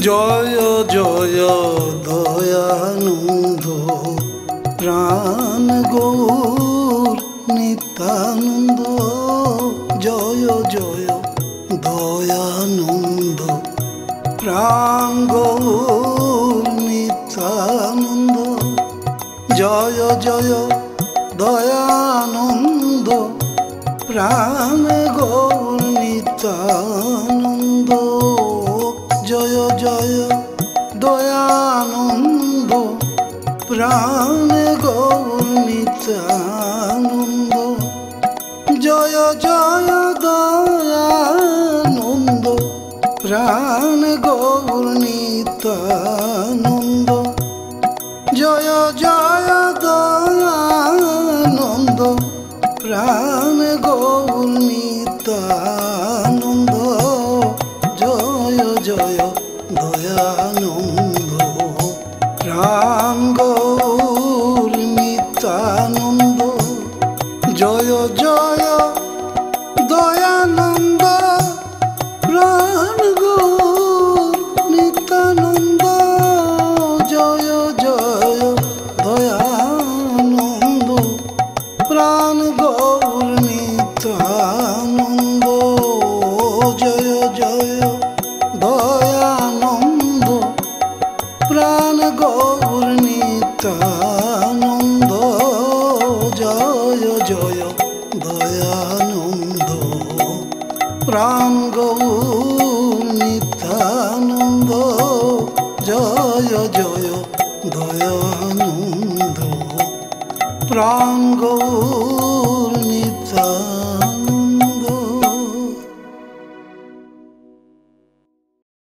জয় জয় দয়ানন্দ প্রাণ গৌর নিত্যানন্দ। জয় জয় দয়ানন্দ প্রাণ গৌর নিত্যানন্দ। জয় জয় দয়ানন্দ প্রাণ গৌর নিত্যানন্দ। জয় জয় দয়ানন্দ প্রাণ গৌর নিত্যানন্দ। জয় জয় দয়ানন্দ প্রাণ গৌর নিত্যানন্দ। জয় জয় দয়ানন্দ প্রাণ গৌর নিত্যানন্দ। জয় জয় দয়ানন্দ প্রাণ গৌর নিত্যানন্দ। জয় জয় দয়ানন্দ প্রাণ গৌর নিত্যানন্দ। জয় জয় দয়ানন্দ প্রাণ গৌর নিত্যানন্দ। জয় জয় দয়ানন্দ প্রাণ গৌর নিত্যানন্দ। জয় জয় দয়ানন্দ প্রাণ গৌর নিত্যানন্দ। জয় জয় দয়ানন্দ প্রাণ গৌর